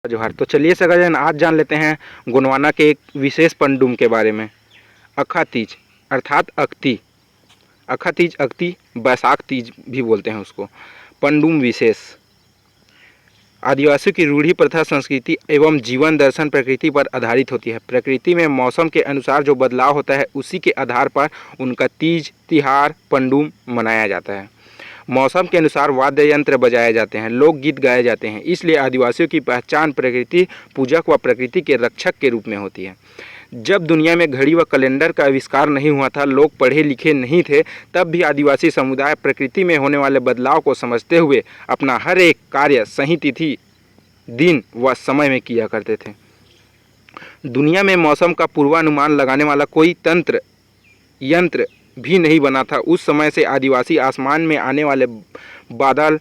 जोहार। तो चलिए सगाजन, आज जान लेते हैं गोंडवाना के एक विशेष पंडुम के बारे में। अखा तीज अर्थात अक्ति। अखा तीज, अक्ति, बैसाख तीज भी बोलते हैं उसको। पंडुम विशेष आदिवासियों की रूढ़ी प्रथा, संस्कृति एवं जीवन दर्शन प्रकृति पर आधारित होती है। प्रकृति में मौसम के अनुसार जो बदलाव होता है उसी के आधार पर उनका तीज, तिहार, पंडुम मनाया जाता है। मौसम के अनुसार वाद्य यंत्र बजाए जाते हैं, लोकगीत गाए जाते हैं। इसलिए आदिवासियों की पहचान प्रकृति पूजक व प्रकृति के रक्षक के रूप में होती है। जब दुनिया में घड़ी व कैलेंडर का आविष्कार नहीं हुआ था, लोग पढ़े लिखे नहीं थे, तब भी आदिवासी समुदाय प्रकृति में होने वाले बदलाव को समझते हुए अपना हर एक कार्य सही तिथि, दिन व समय में किया करते थे। दुनिया में मौसम का पूर्वानुमान लगाने वाला कोई तंत्र यंत्र भी नहीं बना था। उस समय से आदिवासी आसमान में आने वाले बादल,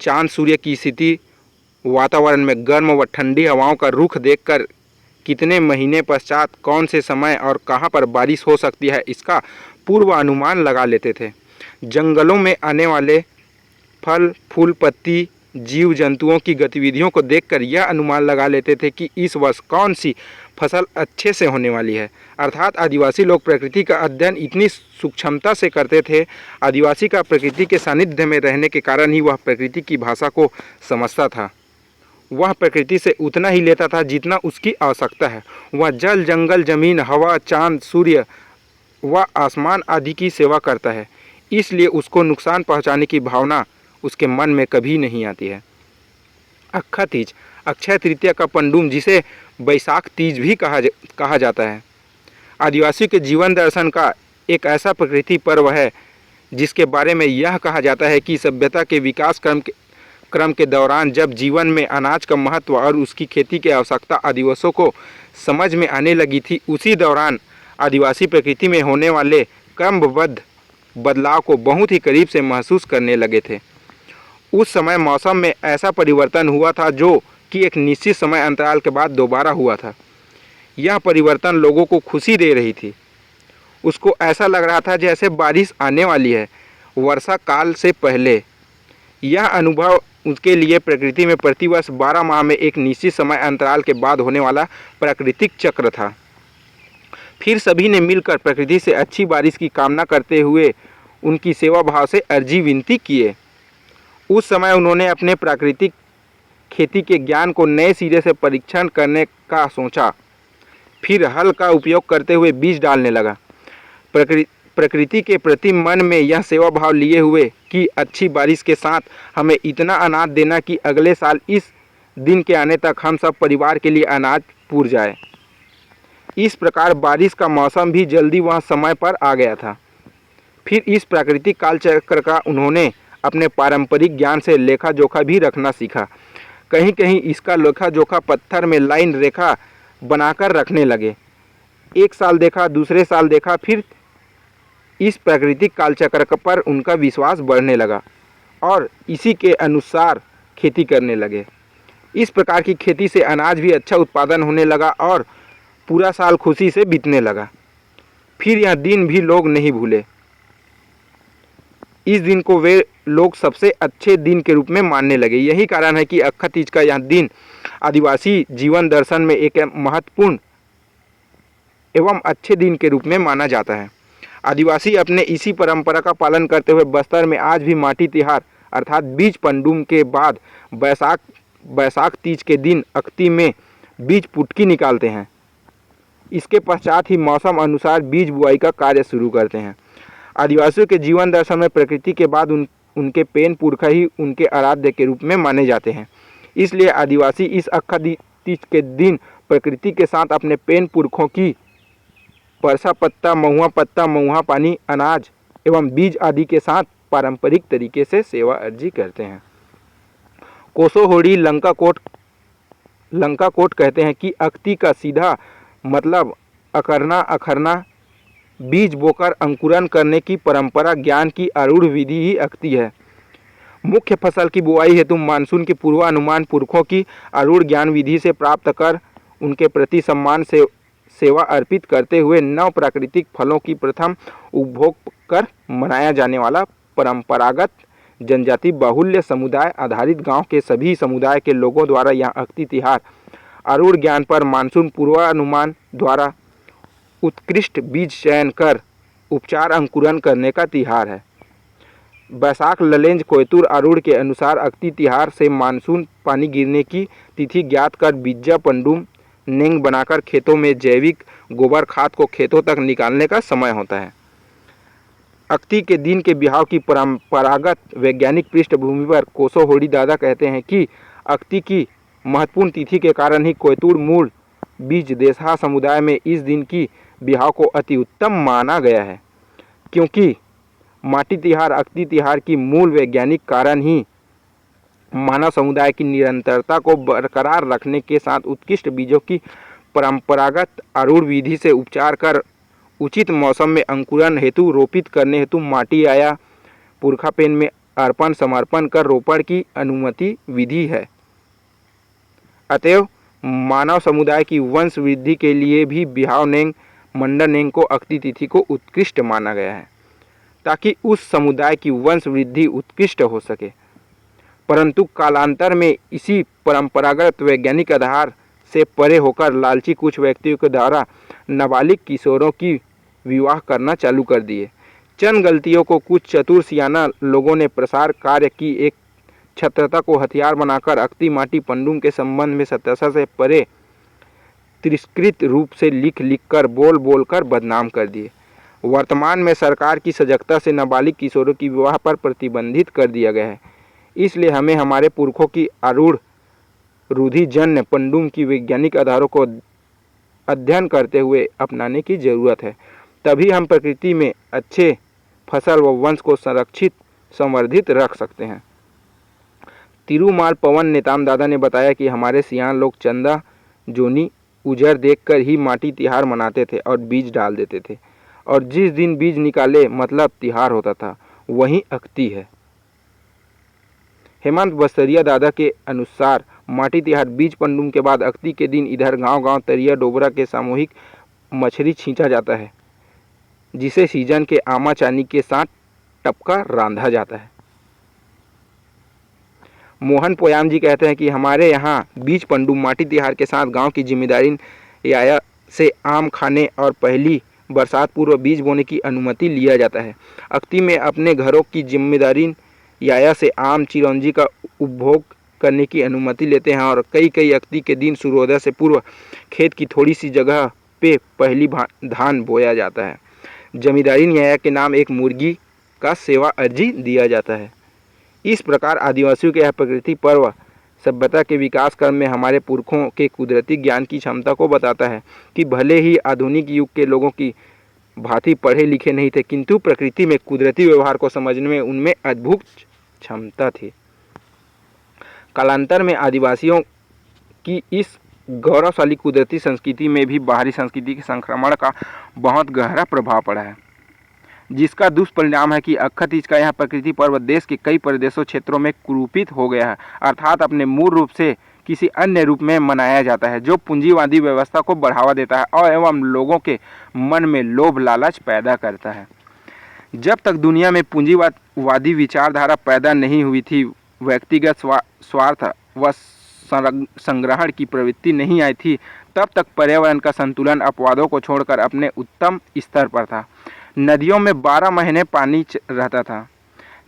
चांद, सूर्य की स्थिति, वातावरण में गर्म व ठंडी हवाओं का रुख देखकर कितने महीने पश्चात कौन से समय और कहां पर बारिश हो सकती है, इसका पूर्व अनुमान लगा लेते थे। जंगलों में आने वाले फल, फूल, पत्ती, जीव जंतुओं की गतिविधियों को देखकर यह अनुमान लगा लेते थे कि इस वर्ष कौन सी फसल अच्छे से होने वाली है। अर्थात आदिवासी लोग प्रकृति का अध्ययन इतनी सूक्ष्मता से करते थे। आदिवासी का प्रकृति के सानिध्य में रहने के कारण ही वह प्रकृति की भाषा को समझता था। वह प्रकृति से उतना ही लेता था जितना उसकी आवश्यकता है। वह जल, जंगल, जमीन, हवा, चांद, सूर्य व आसमान आदि की सेवा करता है, इसलिए उसको नुकसान पहुंचाने की भावना उसके मन में कभी नहीं आती है। अखा तीज अक्षय तृतीया का पंडुम, जिसे बैसाख तीज भी कहा जाता है, आदिवासी के जीवन दर्शन का एक ऐसा प्रकृति पर्व है जिसके बारे में यह कहा जाता है कि सभ्यता के विकास क्रम के दौरान जब जीवन में अनाज का महत्व और उसकी खेती की आवश्यकता आदिवासियों को समझ में आने लगी थी, उसी दौरान आदिवासी प्रकृति में होने वाले क्रमबद्ध बदलाव को बहुत ही करीब से महसूस करने लगे थे। उस समय मौसम में ऐसा परिवर्तन हुआ था जो कि एक निश्चित समय अंतराल के बाद दोबारा हुआ था। यह परिवर्तन लोगों को खुशी दे रही थी। उसको ऐसा लग रहा था जैसे बारिश आने वाली है, वर्षा काल से पहले। यह अनुभव उसके लिए प्रकृति में प्रतिवर्ष 12 माह में एक निश्चित समय अंतराल के बाद होने वाला प्राकृतिक चक्र था। फिर सभी ने मिलकर प्रकृति से अच्छी बारिश की कामना करते हुए उनकी सेवा भाव से अर्जी विनती किए। उस समय उन्होंने अपने प्राकृतिक खेती के ज्ञान को नए सिरे से परीक्षण करने का सोचा। फिर हल का उपयोग करते हुए बीज डालने लगा। प्रकृति के प्रति मन में यह सेवा भाव लिए हुए कि अच्छी बारिश के साथ हमें इतना अनाज देना कि अगले साल इस दिन के आने तक हम सब परिवार के लिए अनाज पूर जाए। इस प्रकार बारिश का मौसम भी जल्दी वह समय पर आ गया था। फिर इस प्राकृतिक काल चक्र का उन्होंने अपने पारंपरिक ज्ञान से लेखा जोखा भी रखना सीखा। कहीं कहीं इसका लेखा जोखा पत्थर में लाइन रेखा बनाकर रखने लगे। एक साल देखा, दूसरे साल देखा, फिर इस प्राकृतिक कालचक्र पर उनका विश्वास बढ़ने लगा और इसी के अनुसार खेती करने लगे। इस प्रकार की खेती से अनाज भी अच्छा उत्पादन होने लगा और पूरा साल खुशी से बीतने लगा। फिर यह दिन भी लोग नहीं भूले। इस दिन को वे लोग सबसे अच्छे दिन के रूप में मानने लगे। यही कारण है कि अखा तीज का यह दिन आदिवासी जीवन दर्शन में एक महत्वपूर्ण एवं अच्छे दिन के रूप में माना जाता है। आदिवासी अपने इसी परंपरा का पालन करते हुए बस्तर में आज भी माटी तिहार अर्थात बीज पंडुम के बाद बैसाख तीज के दिन अक्ति में बीज पुटकी निकालते हैं। इसके पश्चात ही मौसम अनुसार बीज बुआई का कार्य शुरू करते हैं। आदिवासियों के जीवन दर्शन में प्रकृति के बाद उनके पेन पुरखा ही उनके आराध्य के रूप में माने जाते हैं। इसलिए आदिवासी इस अखा तीज के दिन प्रकृति के साथ अपने पेन पुरखों की परसा पत्ता, महुआ पानी, अनाज एवं बीज आदि के साथ पारंपरिक तरीके से सेवा अर्जी करते हैं। कोसो होड़ी लंका कोट कहते हैं कि अक्ति का सीधा मतलब अखरना, बीज बोकर अंकुरन करने की परंपरा ज्ञान की आरूढ़ विधि ही अक्ति है। मुख्य फसल की बुआई हेतु मानसून की पूर्वानुमान पुरखों की आरूढ़ ज्ञान विधि से प्राप्त कर उनके प्रति सम्मान से सेवा अर्पित करते हुए नव प्राकृतिक फलों की प्रथम उपभोग कर मनाया जाने वाला परंपरागत जनजाति बाहुल्य समुदाय आधारित गांव के सभी समुदाय के लोगों द्वारा यहाँ अक्ति तिहार अरूढ़ ज्ञान पर मानसून पूर्वानुमान द्वारा उत्कृष्ट बीज चयन कर उपचार अंकुरन करने का तिहार है। बैसाख ललेंज कोयतुर अरूढ़ के अनुसार अक्ति तिहार से मानसून पानी गिरने की तिथि ज्ञात कर बिज्जा पंडुम नेंग बनाकर खेतों में जैविक गोबर खाद को खेतों तक निकालने का समय होता है। अक्ति के दिन के बिहाव की परंपरागत वैज्ञानिक पृष्ठभूमि पर कोसो होड़ी दादा कहते हैं कि अक्ति की महत्वपूर्ण तिथि के कारण ही कोयतुर मूल बीज देशहा समुदाय में इस दिन की बिहाव को अति उत्तम माना गया है, क्योंकि माटी तिहार अक्ति तिहार की मूल वैज्ञानिक कारण ही मानव समुदाय की निरंतरता को बरकरार रखने के साथ उत्कृष्ट बीजों की परंपरागत आरूढ़ विधि से उपचार कर उचित मौसम में अंकुरन हेतु रोपित करने हेतु माटी आया पुरखा पेन में अर्पण समर्पण कर रोपण की अनुमति विधि है। अतएव मानव समुदाय की वंश वृद्धि के लिए भी बिहाव नेंग मंडन नेंग को अक्ति तिथि को उत्कृष्ट माना गया है, ताकि उस समुदाय की वंश वृद्धि उत्कृष्ट हो सके। परंतु कालांतर में इसी परंपरागत वैज्ञानिक आधार से परे होकर लालची कुछ व्यक्तियों के द्वारा नाबालिग किशोरों की विवाह करना चालू कर दिए। चंद गलतियों को कुछ चतुर सियाना लोगों ने प्रसार कार्य की एक छत्रता को हथियार बनाकर अक्ति माटी पंडुम के संबंध में सत्यता से परे तिरस्कृत रूप से लिख कर बोल कर बदनाम कर दिए। वर्तमान में सरकार की सजगता से नाबालिग किशोरों की विवाह पर प्रतिबंधित कर दिया गया है। इसलिए हमें हमारे पुरखों की आरूढ़ रूढ़िजन्य पंडुम की वैज्ञानिक आधारों को अध्ययन करते हुए अपनाने की जरूरत है। तभी हम प्रकृति में अच्छे फसल व वंश को संरक्षित संवर्धित रख सकते हैं। तिरुमाल पवन नेताम दादा ने बताया कि हमारे सियान लोग चंदा जोनी उजर देखकर ही माटी तिहार मनाते थे और बीज डाल देते थे, और जिस दिन बीज निकाले मतलब तिहार होता था वही अक्ति है। हेमंत बस्तरिया दादा के अनुसार माटी तिहार बीज पंडुम के बाद अक्ति के दिन इधर गांव-गांव तरिया डोबरा के सामूहिक मछली छींचा जाता है, जिसे सीजन के आमा चानी के साथ टपका रांधा जाता है। मोहन पोयाम जी कहते हैं कि हमारे यहाँ बीज पंडुम माटी तिहार के साथ गांव की जिम्मेदारी या से आम खाने और पहली बरसात पूर्व बीज बोने की अनुमति लिया जाता है। अक्ति में अपने घरों की जिम्मेदारी या से आम चिरौंजी का उपभोग करने की अनुमति लेते हैं, और कई अक्ति के दिन सूर्योदय से पूर्व खेत की थोड़ी सी जगह पे पहली धान बोया जाता है। जमींदारी न्याय के नाम एक मुर्गी का सेवा अर्जी दिया जाता है। इस प्रकार आदिवासियों के यह प्रकृति पर्व सभ्यता के विकास क्रम में हमारे पुरखों के कुदरती ज्ञान की क्षमता को बताता है कि भले ही आधुनिक युग के लोगों की भांति पढ़े लिखे नहीं थे, किंतु प्रकृति में कुदरती व्यवहार को समझने में उनमें अद्भुत क्षमता थी। कालांतर में आदिवासियों की इस गौरवशाली कुदरती संस्कृति में भी बाहरी संस्कृति के संक्रमण का बहुत गहरा प्रभाव पड़ा है, जिसका दुष्परिणाम है कि अक्षय तीज का यह प्रकृति पर्व देश के कई प्रदेशों क्षेत्रों में कुरूपित हो गया है, अर्थात अपने मूल रूप से किसी अन्य रूप में मनाया जाता है, जो पूंजीवादी व्यवस्था को बढ़ावा देता है और एवं लोगों के मन में लोभ लालच पैदा करता है। जब तक दुनिया में पूंजीवादी विचारधारा पैदा नहीं हुई थी, व्यक्तिगत स्वार्थ व संग्रहण की प्रवृत्ति नहीं आई थी, तब तक पर्यावरण का संतुलन अपवादों को छोड़कर अपने उत्तम स्तर पर था। नदियों में 12 महीने पानी रहता था,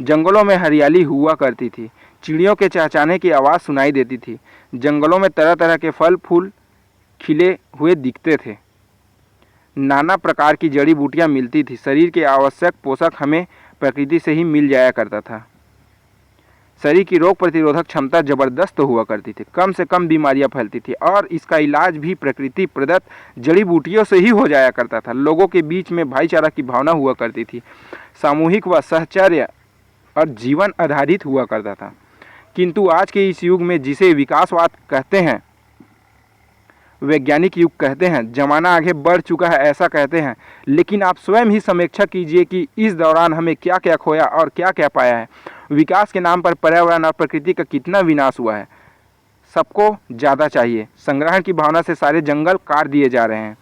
जंगलों में हरियाली हुआ करती थी, चिड़ियों के चहचहाने की आवाज़ सुनाई देती थी, जंगलों में तरह तरह के फल फूल खिले हुए दिखते थे, नाना प्रकार की जड़ी बूटियाँ मिलती थी, शरीर के आवश्यक पोषक हमें प्रकृति से ही मिल जाया करता था। शरीर की रोग प्रतिरोधक क्षमता जबरदस्त हुआ करती थी, कम से कम बीमारियां फैलती थी और इसका इलाज भी प्रकृति प्रदत्त जड़ी बूटियों से ही हो जाया करता था। लोगों के बीच में भाईचारा की भावना हुआ करती थी, सामूहिक व सहचर्य और जीवन आधारित हुआ करता था। किंतु आज के इस युग में, जिसे विकासवाद कहते हैं, वैज्ञानिक युग कहते हैं, जमाना आगे बढ़ चुका है ऐसा कहते हैं, लेकिन आप स्वयं ही समीक्षा कीजिए कि इस दौरान हमें क्या क्या खोया और क्या क्या पाया है। विकास के नाम पर पर्यावरण और प्रकृति का कितना विनाश हुआ है। सबको ज़्यादा चाहिए, संग्रहण की भावना से सारे जंगल काट दिए जा रहे हैं,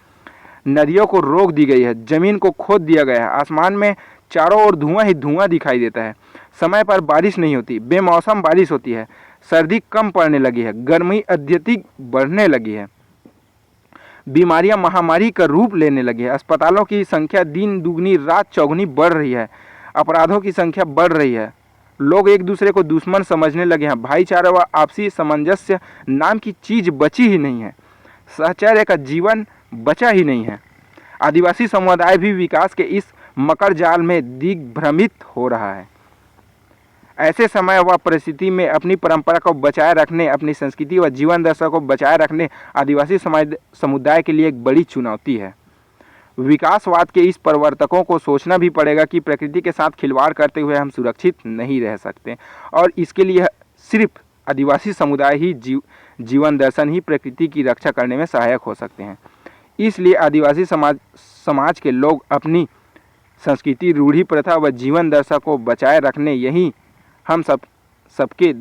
नदियों को रोक दी गई है, जमीन को खोद दिया गया है, आसमान में चारों ओर धुआं ही धुआं दिखाई देता है, समय पर बारिश नहीं होती, बेमौसम बारिश होती है, सर्दी कम पड़ने लगी है, गर्मी अत्यधिक बढ़ने लगी है, बीमारियां महामारी का रूप लेने लगी है, अस्पतालों की संख्या दिन दुगनी रात चौगुनी बढ़ रही है, अपराधों की संख्या बढ़ रही है, लोग एक दूसरे को दुश्मन समझने लगे हैं, भाईचारा व आपसी सामंजस्य नाम की चीज बची ही नहीं है, सहचर्य का जीवन बचा ही नहीं है। आदिवासी समुदाय भी विकास के इस मकर जाल में दिग्भ्रमित हो रहा है। ऐसे समय व परिस्थिति में अपनी परंपरा को बचाए रखने, अपनी संस्कृति व जीवन दशा को बचाए रखने आदिवासी समुदाय के लिए एक बड़ी चुनौती है। विकासवाद के इस प्रवर्तकों को सोचना भी पड़ेगा कि प्रकृति के साथ खिलवाड़ करते हुए हम सुरक्षित नहीं रह सकते और इसके लिए सिर्फ आदिवासी समुदाय ही जीवन दर्शन ही प्रकृति की रक्षा करने में सहायक हो सकते हैं। इसलिए आदिवासी समाज के लोग अपनी संस्कृति, रूढ़ी, प्रथा व जीवन दशा को बचाए रखने यही हम सबके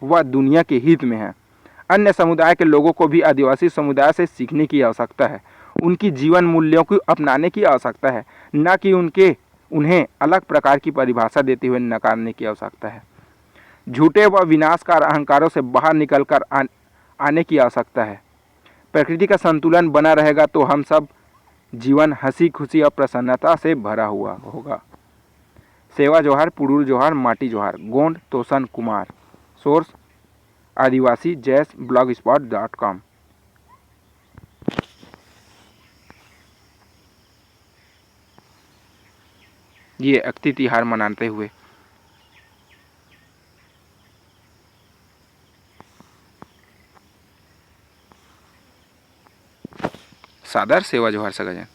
व दुनिया के हित में है। अन्य समुदाय के लोगों को भी आदिवासी समुदाय से सीखने की आवश्यकता है, उनकी जीवन मूल्यों को अपनाने की आवश्यकता है, न कि उन्हें अलग प्रकार की परिभाषा देते हुए नकारने की आवश्यकता है। झूठे व विनाशकार अहंकारों से बाहर निकलकर आने की आवश्यकता है। प्रकृति का संतुलन बना रहेगा तो हम सब जीवन हंसी खुशी और प्रसन्नता से भरा हुआ होगा। सेवा जोहार, पुरूल जोहार, माटी जोहार। गोंड तोसन कुमार। सोर्स आदिवासी जैस blogspot.com। ये अक्ति तिहार मनाते हुए सादर सेवा जोहार सगजन।